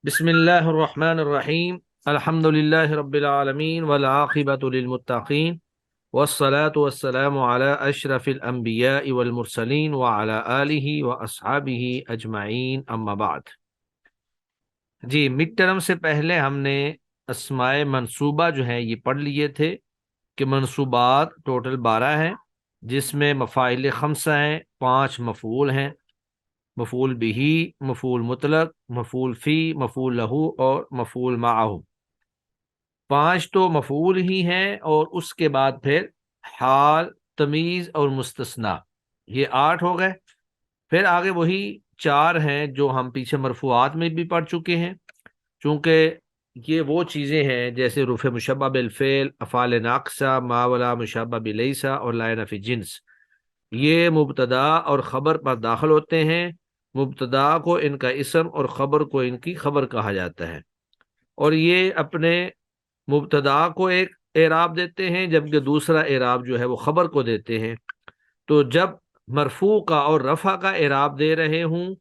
بسم اللہ الرحمن الرحیم الحمد للہ رب العالمین والعاقبۃ للمتقین والصلاة والسلام علی اشرف الانبیاء والمرسلین وعلی آلہ واصحابہ اجمعین اما بعد۔ جی، مڈ ٹرم سے پہلے ہم نے اسماء منصوبہ جو ہیں یہ پڑھ لیے تھے کہ منصوبات ٹوٹل 12 ہیں، جس میں مفاعل خمسہ ہیں، 5 مفعول ہیں: مفعول بہی، مفعول مطلق، مفعول فی، مفعول لہو اور مفعول معہ۔ 5 تو مفعول ہی ہیں، اور اس کے بعد پھر حال، تمیز اور مستثنیٰ، یہ 8 ہو گئے۔ پھر آگے وہی 4 ہیں جو ہم پیچھے مرفوعات میں بھی پڑھ چکے ہیں، چونکہ یہ وہ چیزیں ہیں جیسے رفع مشبہ بالفعل، افعال ناقصہ، ما ولا مشبہ بلیسا اور لا نفی جنس، یہ مبتدا اور خبر پر داخل ہوتے ہیں۔ مبتدا کو ان کا اسم اور خبر کو ان کی خبر کہا جاتا ہے، اور یہ اپنے مبتدا کو ایک اعراب دیتے ہیں، جبکہ دوسرا اعراب جو ہے وہ خبر کو دیتے ہیں۔ تو جب مرفوع کا اور رفع کا اعراب دے رہے ہوں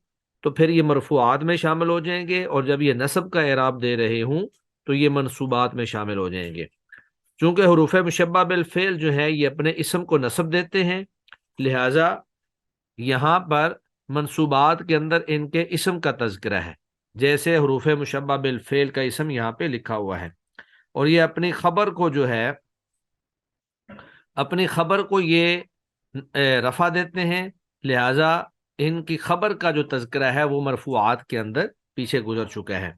تو پھر یہ مرفوعات میں شامل ہو جائیں گے، اور جب یہ نصب کا اعراب دے رہے ہوں تو یہ منصوبات میں شامل ہو جائیں گے۔ چونکہ حروف مشبہ بالفعل جو ہے یہ اپنے اسم کو نصب دیتے ہیں، لہٰذا یہاں پر منصوبات کے اندر ان کے اسم کا تذکرہ ہے، جیسے حروف مشبہ بالفعل کا اسم یہاں پہ لکھا ہوا ہے، اور یہ اپنی خبر کو جو ہے، اپنی خبر کو یہ رفع دیتے ہیں، لہٰذا ان کی خبر کا جو تذکرہ ہے وہ مرفوعات کے اندر پیچھے گزر چکا ہے۔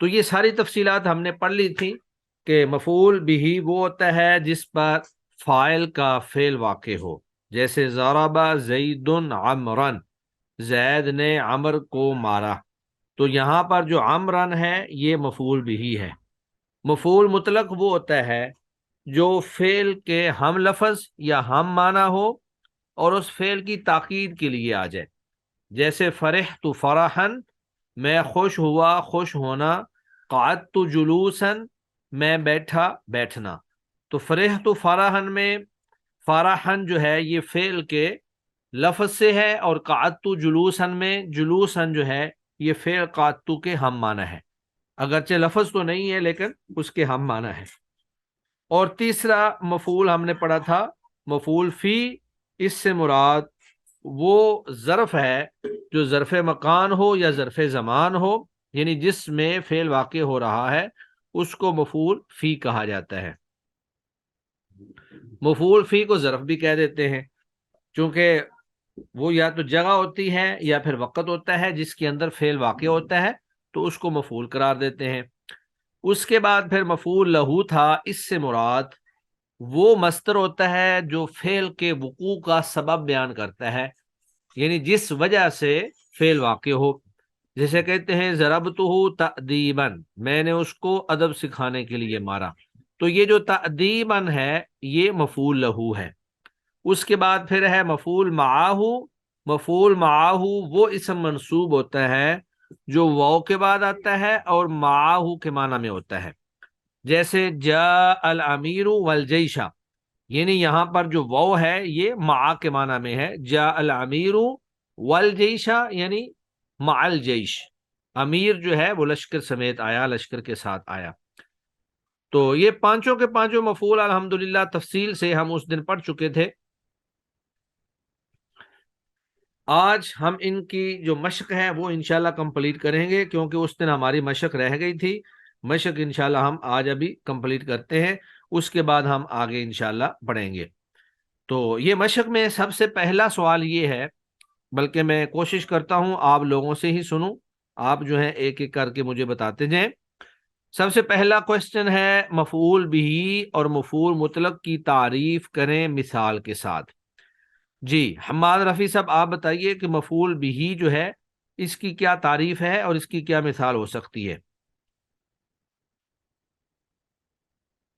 تو یہ ساری تفصیلات ہم نے پڑھ لی تھی کہ مفعول بھی وہ ہوتا ہے جس پر فاعل کا فعل واقع ہو، جیسے ضرب زید عمرا، زید نے عمر کو مارا، تو یہاں پر جو عمرن ہے یہ مفعول بھی ہے۔ مفعول مطلق وہ ہوتا ہے جو فعل کے ہم لفظ یا ہم معنی ہو اور اس فعل کی تاکید کے لیے آ جائے، جیسے فرحت فرحن، میں خوش ہوا خوش ہونا، قعدت جلوسا، میں بیٹھا بیٹھنا۔ تو فرحت فرحن میں فرحن جو ہے یہ فعل کے لفظ سے ہے، اور قعدت جلوسن میں جلوسن جو ہے یہ فعل قعدت کے ہم معنی ہے، اگرچہ لفظ تو نہیں ہے لیکن اس کے ہم معنی ہے۔ اور تیسرا مفعول ہم نے پڑھا تھا مفعول فی، اس سے مراد وہ ظرف ہے جو ظرف مکان ہو یا ظرف زمان ہو، یعنی جس میں فعل واقع ہو رہا ہے اس کو مفعول فی کہا جاتا ہے۔ مفعول فی کو ظرف بھی کہہ دیتے ہیں، چونکہ وہ یا تو جگہ ہوتی ہے یا پھر وقت ہوتا ہے جس کے اندر فعل واقع ہوتا ہے، تو اس کو مفعول قرار دیتے ہیں۔ اس کے بعد پھر مفعول لہو تھا، اس سے مراد وہ مصدر ہوتا ہے جو فعل کے وقوع کا سبب بیان کرتا ہے، یعنی جس وجہ سے فعل واقع ہو، جیسے کہتے ہیں ضربتہ تأدیباً، میں نے اس کو ادب سکھانے کے لیے مارا، تو یہ جو تأدیباً ہے یہ مفعول لہو ہے۔ اس کے بعد پھر ہے مفعول معاہ۔ مفعول معاہ وہ اسم منصوب ہوتا ہے جو واو کے بعد آتا ہے اور معاہ کے معنی میں ہوتا ہے، جیسے جاء الامیر والجیش، یعنی یہاں پر جو واو ہے یہ مع کے معنی میں ہے، جاء الامیر والجیش یعنی مع الجیش، امیر جو ہے وہ لشکر سمیت آیا، لشکر کے ساتھ آیا۔ تو یہ پانچوں کے پانچوں مفعول الحمدللہ تفصیل سے ہم اس دن پڑھ چکے تھے۔ آج ہم ان کی جو مشق ہے وہ انشاءاللہ کمپلیٹ کریں گے، کیونکہ اس دن ہماری مشق رہ گئی تھی۔ مشق انشاءاللہ ہم آج ابھی کمپلیٹ کرتے ہیں، اس کے بعد ہم آگے انشاءاللہ پڑھیں گے۔ تو یہ مشق میں سب سے پہلا سوال یہ ہے، بلکہ میں کوشش کرتا ہوں آپ لوگوں سے ہی سنوں، آپ جو ہیں ایک ایک کر کے مجھے بتاتے جائیں۔ سب سے پہلا کوشچن ہے مفعول بھی اور مفعول مطلق کی تعریف کریں مثال کے ساتھ۔ جی حماد رفیع صاحب آپ بتائیے کہ مفعول بھی جو ہے اس کی کیا تعریف ہے اور اس کی کیا مثال ہو سکتی ہے؟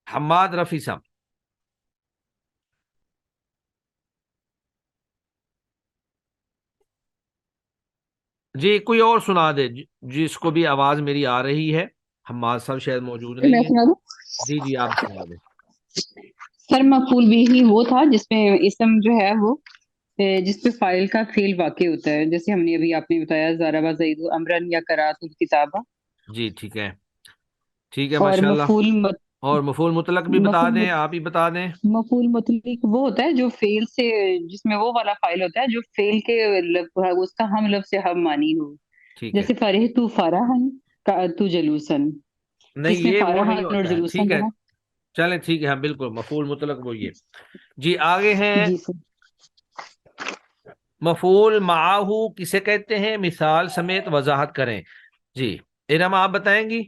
حماد رفیع صاحب۔ جی کوئی اور سنا دے جس کو بھی آواز میری آ رہی ہے، حماد صاحب شاید موجود میں نہیں ہے۔ سنا دوں؟ جی جی آپ سنا دیں۔ سر مفعول بھی وہ تھا جس میں اسم جو ہے وہ جس پہ فاعل کا فعل واقع ہوتا ہے، جیسے ہم نے ابھی آپ نے بتایا ضرب زید امرن یا قرأت الکتاب، جی ٹھیک ہے، ٹھیک ہے اور ماشاءاللہ. مفعول اور مفعول مطلق بھی بتا مفعول دیں، آپ ہی بتا دیں. مفعول مطلق وہ ہوتا ہے جو فعل سے، جس میں وہ والا فاعل ہوتا ہے جو فعل کے اس کا ہم لفظ سے ہم مانی ہو. ٹھیک ہے. جیسے فرح تو فرحن کا تو جلوسن، نہیں کس نے یہ وہ نہیں فرحن اور ہوتا ہے. ٹھیک جلوسن ہے، پڑھا؟ چلیں ٹھیک ہے، ہاں بالکل مفعول مطلق وہ یہ. جی آگے ہیں، جی سر. مفعول معاہو کسے کہتے ہیں، مثال سمیت وضاحت کریں. جی ارم آپ بتائیں گی.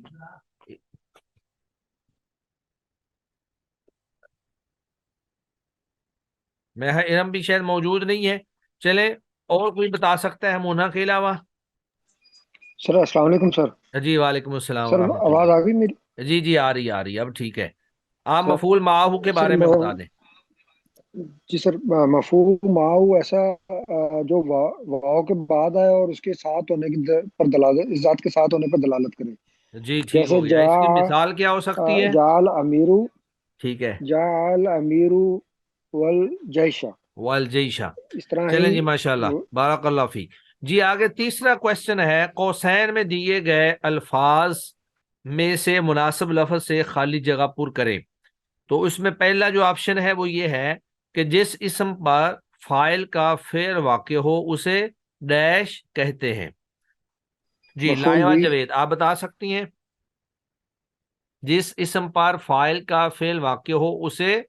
میں ارم بھی شاید موجود نہیں ہے. چلیں اور کوئی بتا سکتا ہے مونا کے علاوہ. سر السلام علیکم سر. جی وعلیکم السلام سر ورحمۃ آواز آ گئی میری؟ اللہ. جی جی آ رہی اب ٹھیک ہے. آپ سر مفعول معاہو کے سر بارے میں بتا دیں. جی سر، مفہوم ماؤ ایسا جو واؤ کے بعد آئے اور اس کے ساتھ ہونے کی پر دلالت، اس ذات کے ساتھ ہونے پر دلالت کرے. جی ٹھیک جیسے ہو گیا، اس کی مثال کیا ہو سکتی ہے. جال امیرو، ٹھیک ہے. جال امیرو والجیشہ، والجیشا. اس طرح ہی. چلیں جی ماشاءاللہ بارک اللہ فیک. جی آگے تیسرا کوشچن ہے، قوسین میں دیے گئے الفاظ میں سے مناسب لفظ سے خالی جگہ پر کریں. تو اس میں پہلا جو آپشن ہے وہ یہ ہے کہ جس اسم پر فاعل کا فعل واقع ہو اسے ڈیش کہتے ہیں. جی مفعول لائبہ بھی. جاوید آپ بتا سکتی ہیں. جس اسم پر فاعل کا فعل واقع ہو اسے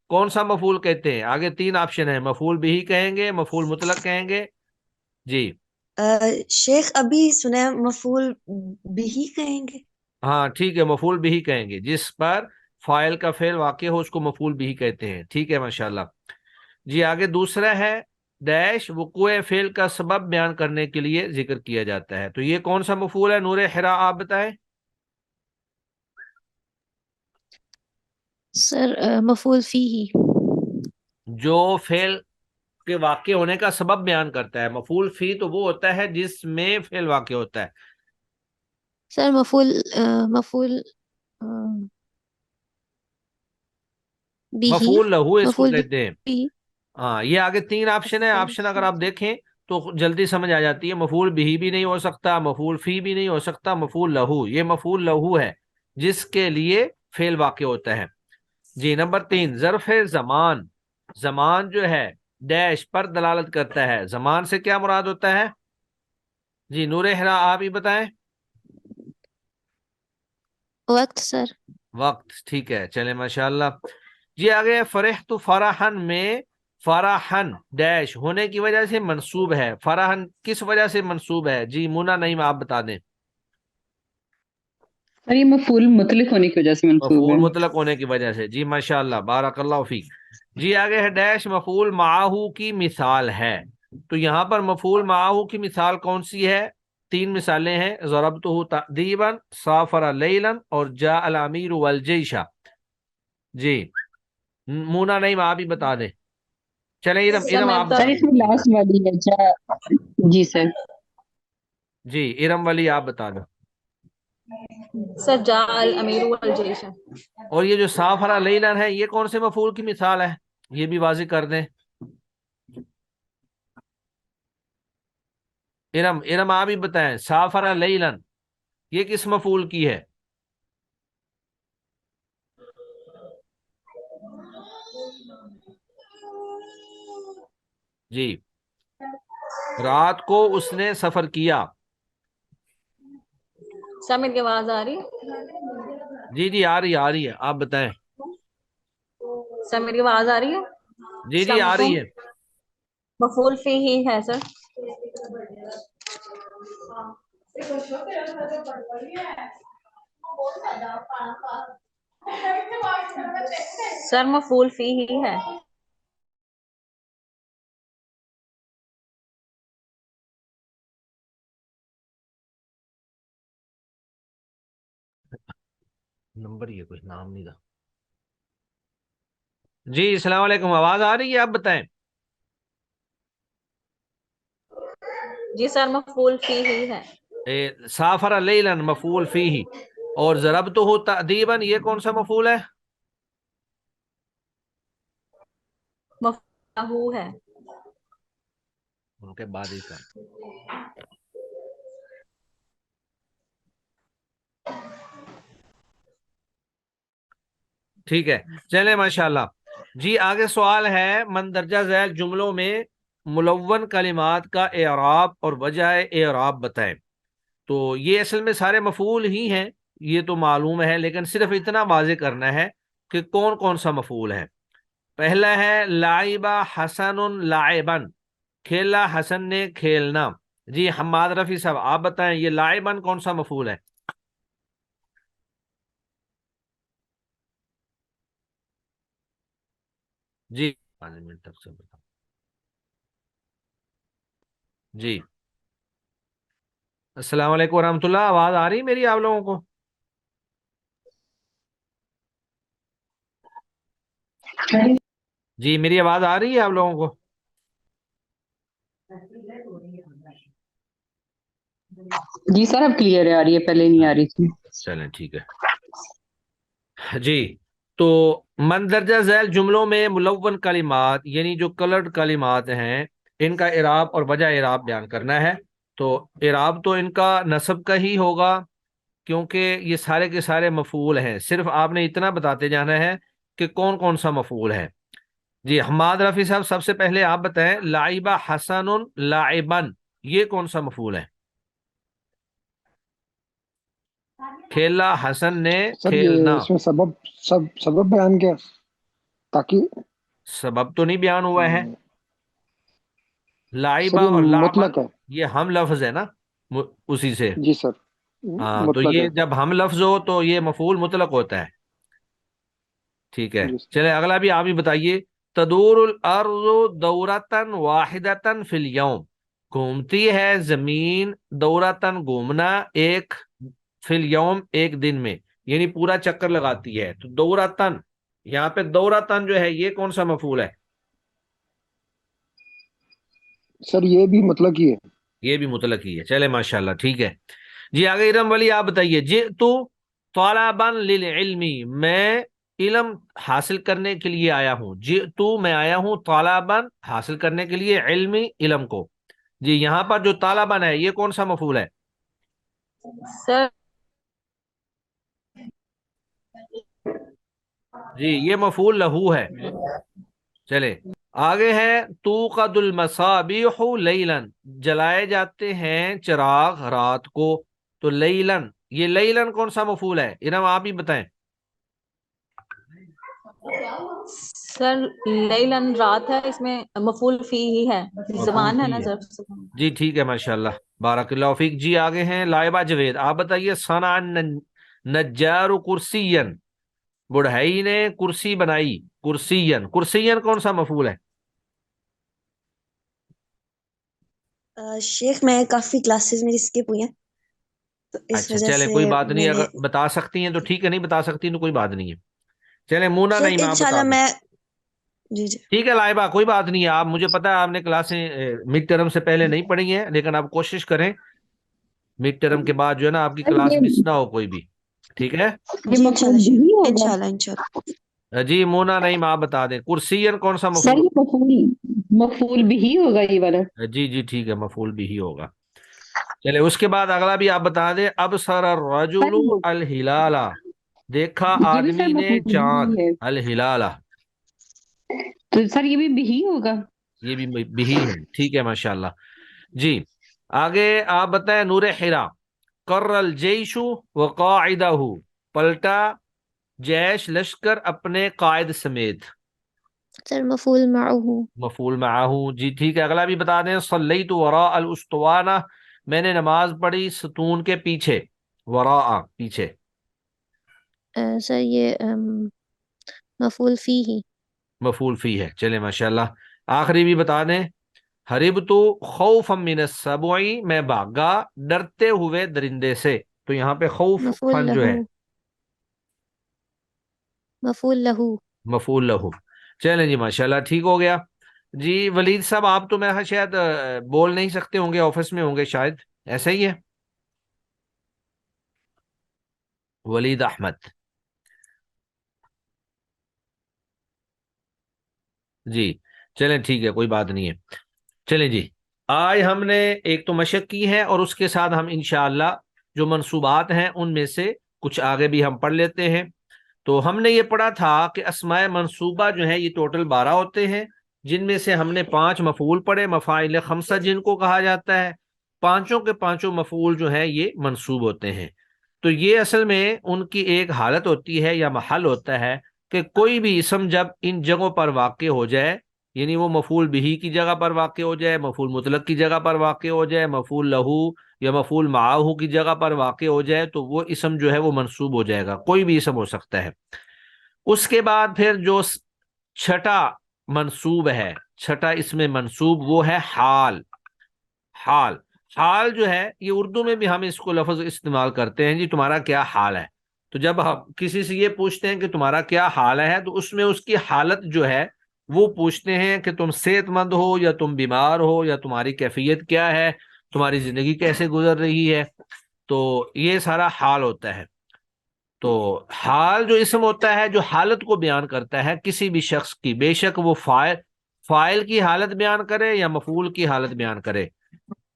کون سا مفعول کہتے ہیں. آگے تین آپشن ہے، مفعول بھی کہیں گے، مفعول مطلق کہیں گے. جی شیخ ابھی سنا ہے مفعول بھی کہیں گے. ہاں ٹھیک ہے، مفعول بھی کہیں گے. جس پر فاعل کا فعل واقع ہو اس کو مفعول بھی کہتے ہیں. ٹھیک ہے ماشاءاللہ. جی آگے دوسرا ہے، ڈیش وقوع فعل کا سبب بیان کرنے کے لیے ذکر کیا جاتا ہے. تو یہ کون سا مفعول ہے نور حرا آپ بتائیں. سر مفعول فیہ. جو فعل کے واقع ہونے کا سبب بیان کرتا ہے. مفعول فی تو وہ ہوتا ہے جس میں فعل واقع ہوتا ہے. سر مفعول بھی. مفعول لہو اس کو مفعول کہتے ہیں. بھی. ہاں یہ آگے تین آپشن ہے. آپشن اگر آپ دیکھیں تو جلدی سمجھ آ جاتی ہے. مفعول بھی نہیں ہو سکتا، مفعول فی بھی نہیں ہو سکتا، مفعول لہو. یہ مفعول لہو ہے جس کے لیے فعل واقع ہوتا ہے. جی نمبر تین، ظرف زمان. زمان جو ہے ڈیش پر دلالت کرتا ہے. زمان سے کیا مراد ہوتا ہے. جی نور حرا آپ ہی بتائیں. وقت سر. وقت. ٹھیک ہے چلیں ماشاءاللہ. جی آگے فرحت فرحن میں فرحن ڈیش ہونے کی وجہ سے منصوب ہے. فرحن کس وجہ سے منصوب ہے. جی مونا نہیں آپ بتا دیں. اور یہ مفعول مطلق ہونے کی وجہ سے منصوب ہے. مفعول مطلق ہونے کی وجہ سے. جی ماشاءاللہ بارک اللہ فیک. جی آگے ہے ڈیش مفعول معاہو کی مثال ہے. تو یہاں پر مفعول معاہو کی مثال کون سی ہے. تین مثالیں ہیں، ضربتہ تأدیبا، سافر لیلا اور جاء الامیر والجیشہ. جی مونا نہیں آپ ہی بتا دیں. چلیں ارم سر ارم میں آپ بتا سر بتا اس دیں. میں لاسٹ والی ہے جی سر. جی ارم والی آپ بتا دیں. سر جاء الامیر والجیش. اور یہ جو سافر لیلا ہے یہ کون سے مفعول کی مثال ہے، یہ بھی واضح کر دیں. ارم ارم آپ ہی بتائیں. سافر لیلن یہ کس مفعول کی ہے. جی رات کو اس نے سفر کیا. سر میری آواز آ رہی. جی جی آ رہی ہے آپ بتائیں. سر میری آواز آ رہی ہے. جی جی السلام آ رہی علیکم. ہے. مفعول فی ہی ہے سر. سر مفعول فی ہی ہے. نمبر یہ کچھ نام نہیں تھا. جی السلام علیکم، آواز آ رہی ہے آپ بتائیں. جی سر مفعول فی ہی ہے. سافر لیلا مفعول فیہ اور ضربتہ تأدیبا یہ کون سا مفعول ہے. مفعول ہے. ان کے بعد ہی کا ٹھیک ہے، چلے ماشاءاللہ. جی آگے سوال ہے، مندرجہ ذیل جملوں میں ملون کلمات کا اعراب اور وجہ اعراب بتائیں. تو یہ اصل میں سارے مفعول ہی ہیں، یہ تو معلوم ہے، لیکن صرف اتنا واضح کرنا ہے کہ کون کون سا مفعول ہے. پہلا ہے لعب حسن لاعبن، کھیلا حسن نے کھیلنا. جی حماد رفیع صاحب آپ بتائیں یہ لاعبن کون سا مفعول ہے؟ جی 5 منٹ تک سے بتاؤ. جی السلام علیکم ورحمۃ اللہ، آواز آ رہی میری آپ لوگوں کو؟ جی میری آواز آ رہی ہے آپ لوگوں کو؟ جی سر اب کلیئر آ رہی ہے، پہلے نہیں آ رہی تھی. چلیں ٹھیک ہے. جی تو مندرجہ ذیل جملوں میں ملون کلمات یعنی جو کلرڈ کلمات ہیں، ان کا اعراب اور وجہ اعراب بیان کرنا ہے. تو اعراب تو ان کا نصب کا ہی ہوگا، کیونکہ یہ سارے کے سارے مفعول ہیں. صرف آپ نے اتنا بتاتے جانا ہے کہ کون کون سا مفعول ہے. جی حماد رفیع صاحب سب سے پہلے آپ بتائیں لعب حسن لاعبن، یہ کون سا مفعول ہے؟ کھیلا حسن نے سر یہ کھیلنا. اس میں سبب بیان کیا تاکہ سبب تو نہیں بیان ہوا ہے. سر لعبہ یہ اور لعبن مطلق ہے. یہ ہم لفظ ہے نا، اسی سے. جی سر ہاں تو مطلق ہے. یہ جب ہم لفظ ہو تو یہ مفعول مطلق ہوتا ہے. ٹھیک ہے، جی چلے اگلا بھی آپ ہی بتائیے. تدور الارض دورتن واحدتن فی الیوم، گھومتی ہے زمین دورتن گھومنا ایک، فی الیوم ایک دن میں، یعنی پورا چکر لگاتی ہے. تو دورتن، یہاں پہ دورتن جو ہے یہ کون سا مفعول ہے؟ سر یہ بھی مطلق ہی ہے. یہ بھی مطلق ہی ہے. چلے ماشاءاللہ ٹھیک ہے. جی آگے ارم ولی آپ بتائیے. جئت طالبا للعلم، میں علم حاصل کرنے کے لیے آیا ہوں. جئت میں آیا ہوں طالبا حاصل کرنے کے لیے، علمی علم کو. جی یہاں پر جو طالبا ہے یہ کون سا مفعول ہے؟ سر جی یہ مفعول لہو ہے. چلے آگے ہے توقد المصابیح لیلن، جلائے جاتے ہیں چراغ رات کو. تو لیلن، یہ لیلن کون سا مفعول ہے؟ ارم آپ ہی بتائیں. سر لیلن رات ہے، اس میں مفعول فی ہی ہے، مفعول زبان ہے فی نا ہے. سر. جی ٹھیک ہے ماشاءاللہ، بارک اللہ فیک. جی آگے ہیں لائبہ جوید، آپ بتائیے. صنع نجار کرسین، بڑھئی نے کرسی بنائی. کرسین، کرسین کون سا مفعول ہے؟ شیخ میں کافی کلاسز میری اسکپ ہوئی ہیں تو اس اچھا وجہ چلے سے کوئی بات نہیں، میں نے. اگر بتا سکتی ہیں تو ٹھیک ہے، نہیں بتا سکتی تو کوئی بات نہیں ہے. چلے مونا شیخ نہیں میں آپ بتا انشاءاللہ دیں. میں. جی جی. ٹھیک ہے لائبہ کوئی بات نہیں ہے. آپ مجھے پتا ہے آپ نے کلاسیں مڈ ٹرم سے پہلے نہیں پڑھی ہیں، لیکن آپ کوشش کریں مڈ ٹرم کے بعد جو ہے نا آپ کی سر کلاس مس یہ نہ ہو کوئی بھی. ٹھیک ہے جی مفعول انشاءاللہ شیخ، بھی ہوگا. انشاءاللہ انشاءاللہ. جی مونا نہیں آپ بتا دیں. کرسین کون سا سر مفعول؟ یہ مفعول بھی ہوگا یہ والا. جی جی ٹھیک ہے، مفعول بھی ہی ہوگا. چلے اس کے بعد اگلا بھی آپ بتا دیں. اب سر الرجل سر الہلال، دیکھا یہ بھی سر آدمی نے مفعول چاند. بھی ہے، الہلال، تو سر یہ بھی ہوگا. یہ بھی ہے. ٹھیک ہے ماشاءاللہ. جی آگے آپ بتائیں. نور حرا، قر الجیش وقاعدہ، پلٹا جیش لشکر اپنے قائد سمیت. سر مفعول معه. مفعول معہ. جی ٹھیک ہے اگلا بھی بتا دیں. صلیت وراء الاسطوانہ، میں نے نماز پڑھی ستون کے پیچھے. وراء پیچھے. سر یہ مفعول فیہ. مفعول فی ہے. چلے ماشاءاللہ. آخری بھی بتا دیں. حربت خوفا من السبع، میں بھاگا ڈرتے ہوئے درندے سے. تو یہاں پہ خوف مفعول فن جو لہو. ہے مفعول لہو. مفعول لہو. چلیں جی ماشاءاللہ ٹھیک ہو گیا. جی ولید صاحب آپ تو میں شاید بول نہیں سکتے ہوں گے، آفس میں ہوں گے شاید، ایسا ہی ہے؟ ولید احمد. جی چلیں ٹھیک ہے کوئی بات نہیں ہے. چلیں جی آج ہم نے ایک تو مشق کی ہے، اور اس کے ساتھ ہم انشاءاللہ جو منصوبات ہیں ان میں سے کچھ آگے بھی ہم پڑھ لیتے ہیں. تو ہم نے یہ پڑھا تھا کہ اسماء منصوبہ جو ہیں یہ ٹوٹل 12 ہوتے ہیں، جن میں سے ہم نے 5 مفعول پڑھے، مفاعل خمسہ جن کو کہا جاتا ہے، پانچوں کے پانچوں مفعول جو ہیں یہ منصوب ہوتے ہیں۔ تو یہ اصل میں ان کی ایک حالت ہوتی ہے یا محل ہوتا ہے کہ کوئی بھی اسم جب ان جگہوں پر واقع ہو جائے، یعنی وہ مفعول بہی کی جگہ پر واقع ہو جائے، مفعول مطلق کی جگہ پر واقع ہو جائے، مفعول لہو یا مفعول معاہو کی جگہ پر واقع ہو جائے، تو وہ اسم جو ہے وہ منصوب ہو جائے گا، کوئی بھی اسم ہو سکتا ہے۔ اس کے بعد پھر جو چھٹا منصوب ہے، چھٹا اسم منصوب، وہ ہے حال۔ حال حال جو ہے یہ اردو میں بھی ہم اس کو لفظ استعمال کرتے ہیں، جی تمہارا کیا حال ہے۔ تو جب ہم کسی سے یہ پوچھتے ہیں کہ تمہارا کیا حال ہے، تو اس میں اس کی حالت جو ہے وہ پوچھتے ہیں کہ تم صحت مند ہو یا تم بیمار ہو، یا تمہاری کیفیت کیا ہے، تمہاری زندگی کیسے گزر رہی ہے۔ تو یہ سارا حال ہوتا ہے۔ تو حال جو اسم ہوتا ہے جو حالت کو بیان کرتا ہے کسی بھی شخص کی، بے شک وہ فاعل کی حالت بیان کرے یا مفعول کی حالت بیان کرے،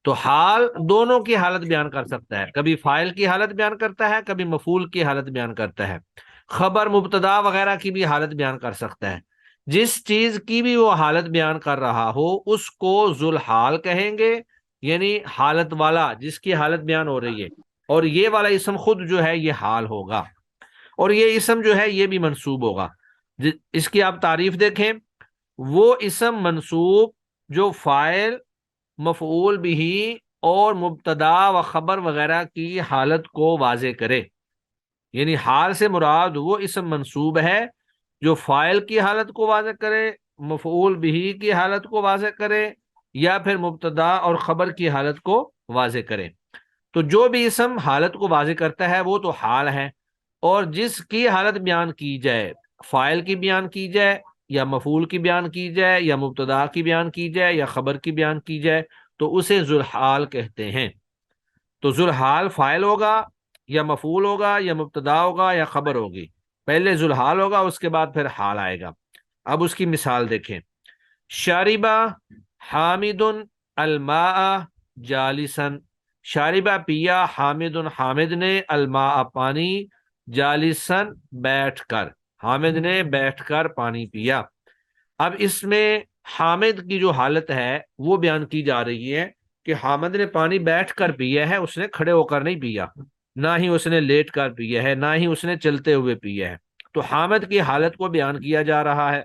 تو حال دونوں کی حالت بیان کر سکتا ہے، کبھی فاعل کی حالت بیان کرتا ہے، کبھی مفعول کی حالت بیان کرتا ہے، خبر مبتدا وغیرہ کی بھی حالت بیان کر سکتا ہے۔ جس چیز کی بھی وہ حالت بیان کر رہا ہو اس کو ذوالحال کہیں گے، یعنی حالت والا جس کی حالت بیان ہو رہی ہے، اور یہ والا اسم خود جو ہے یہ حال ہوگا، اور یہ اسم جو ہے یہ بھی منصوب ہوگا۔ اس کی آپ تعریف دیکھیں، وہ اسم منصوب جو فاعل، مفعول بھی اور مبتدا و خبر وغیرہ کی حالت کو واضح کرے، یعنی حال سے مراد وہ اسم منصوب ہے جو فاعل کی حالت کو واضح کرے، مفعول بھی کی حالت کو واضح کرے، یا پھر مبتدا اور خبر کی حالت کو واضح کرے۔ تو جو بھی اسم حالت کو واضح کرتا ہے وہ تو حال ہے، اور جس کی حالت بیان کی جائے، فاعل کی بیان کی جائے یا مفعول کی بیان کی جائے یا مبتدا کی بیان کی جائے یا خبر کی بیان کی جائے، تو اسے ذوالحال کہتے ہیں۔ تو ذوالحال فاعل ہوگا یا مفعول ہوگا یا مبتدا ہوگا یا خبر ہوگی، پہلے ذوالحال ہوگا اس کے بعد پھر حال آئے گا۔ اب اس کی مثال دیکھیں، شاربہ حامد الماء جالسن، شاربہ پیا، حامد حامد نے، الماء پانی، جالسن بیٹھ کر، حامد نے بیٹھ کر پانی پیا۔ اب اس میں حامد کی جو حالت ہے وہ بیان کی جا رہی ہے کہ حامد نے پانی بیٹھ کر پیا ہے، اس نے کھڑے ہو کر نہیں پیا، نہ ہی اس نے لیٹ کر پیا ہے، نہ ہی اس نے چلتے ہوئے پیا ہے۔ تو حامد کی حالت کو بیان کیا جا رہا ہے،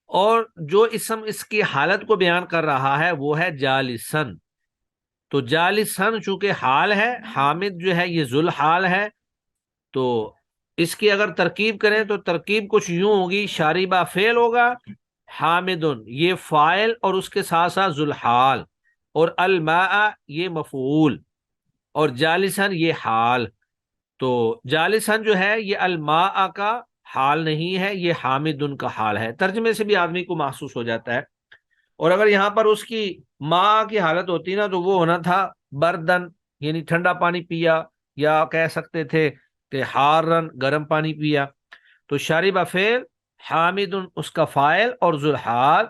اور جو اسم اس کی حالت کو بیان کر رہا ہے وہ ہے جالسن۔ تو جالسن چونکہ حال ہے، حامد جو ہے یہ ذوالحال ہے، تو اس کی اگر ترکیب کریں تو ترکیب کچھ یوں ہوگی، شاربہ فعل ہوگا، حامدن یہ فاعل اور اس کے ساتھ ساتھ ذوالحال، اور الماء یہ مفعول، اور جالسن یہ حال۔ تو جالسن جو ہے یہ الماء کا حال نہیں ہے، یہ حامدن کا حال ہے۔ ترجمے سے بھی آدمی کو محسوس ہو جاتا ہے۔ اور اگر یہاں پر اس کی ماء کی حالت ہوتی نا تو وہ ہونا تھا بردن، یعنی ٹھنڈا پانی پیا، یا کہہ سکتے تھے کہ حارن گرم پانی پیا۔ تو شاربہ فعل، حامدن اس کا فاعل اور ذوالحال،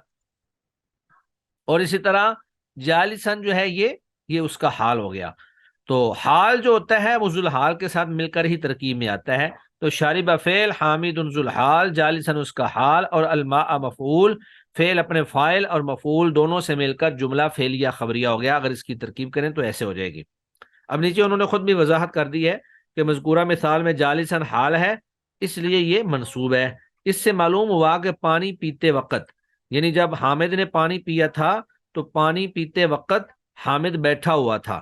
اور اسی طرح جالسن جو ہے یہ اس کا حال ہو گیا۔ تو حال جو ہوتا ہے وہ ذوالحال کے ساتھ مل کر ہی ترکیب میں آتا ہے۔ تو شاربہ فعل، حامدن ذوالحال، جالسن اس کا حال، اور الماء مفعول، فعل اپنے فاعل اور مفعول دونوں سے مل کر جملہ فعلیہ خبریہ ہو گیا۔ اگر اس کی ترکیب کریں تو ایسے ہو جائے گی۔ اب نیچے انہوں نے خود بھی وضاحت کر دی ہے کہ مذکورہ مثال میں جالسن حال ہے، اس لیے یہ منصوب ہے۔ اس سے معلوم ہوا کہ پانی پیتے وقت، یعنی جب حامد نے پانی پیا تھا تو پانی پیتے وقت حامد بیٹھا ہوا تھا۔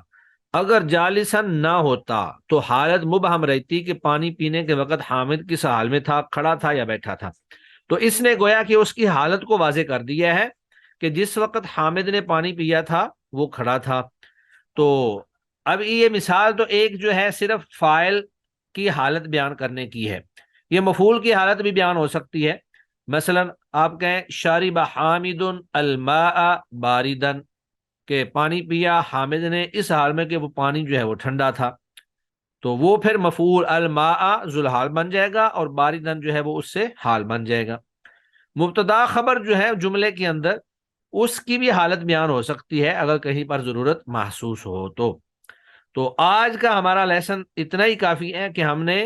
اگر جالسن نہ ہوتا تو حالت مبہم رہتی کہ پانی پینے کے وقت حامد کس حال میں تھا، کھڑا تھا یا بیٹھا تھا۔ تو اس نے گویا کہ اس کی حالت کو واضح کر دیا ہے کہ جس وقت حامد نے پانی پیا تھا وہ کھڑا تھا۔ تو اب یہ مثال تو ایک جو ہے صرف فاعل کی حالت بیان کرنے کی ہے، یہ مفعول کی حالت بھی بیان ہو سکتی ہے۔ مثلا آپ کہیں شارب حامد الماء باردن، کہ پانی پیا حامد نے اس حال میں کہ وہ پانی جو ہے وہ ٹھنڈا تھا، تو وہ پھر مفعول الماء ذوالحال بن جائے گا، اور باردن جو ہے وہ اس سے حال بن جائے گا۔ مبتدا خبر جو ہے جملے کے اندر اس کی بھی حالت بیان ہو سکتی ہے اگر کہیں پر ضرورت محسوس ہو تو۔ آج کا ہمارا لیسن اتنا ہی کافی ہے کہ ہم نے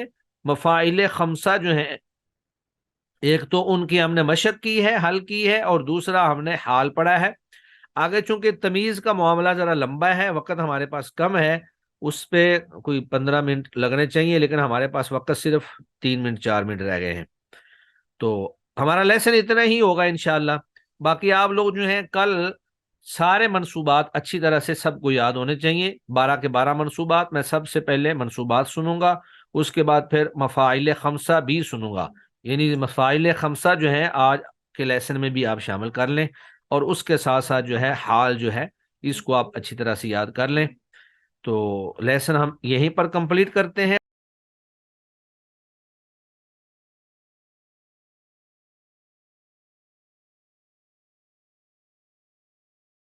مفاعل خمسہ جو ہیں، ایک تو ان کی ہم نے مشق کی ہے، حل کی ہے، اور دوسرا ہم نے حال پڑھا ہے۔ آگے چونکہ تمیز کا معاملہ ذرا لمبا ہے، وقت ہمارے پاس کم ہے، اس پہ کوئی 15 منٹ لگنے چاہیے، لیکن ہمارے پاس وقت صرف 3 منٹ 4 منٹ رہ گئے ہیں، تو ہمارا لیسن اتنا ہی ہوگا انشاءاللہ۔ باقی آپ لوگ جو ہیں کل سارے منصوبات اچھی طرح سے سب کو یاد ہونے چاہیے، 12 کے 12 منصوبات۔ میں سب سے پہلے منصوبات سنوں گا، اس کے بعد پھر مفاعل خمسہ بھی سنوں گا، یعنی مفاعل خمسہ جو ہیں آج کے لیسن میں بھی آپ شامل کر لیں، اور اس کے ساتھ ساتھ جو ہے حال جو ہے اس کو آپ اچھی طرح سے یاد کر لیں۔ تو لیسن ہم یہیں پر کمپلیٹ کرتے ہیں۔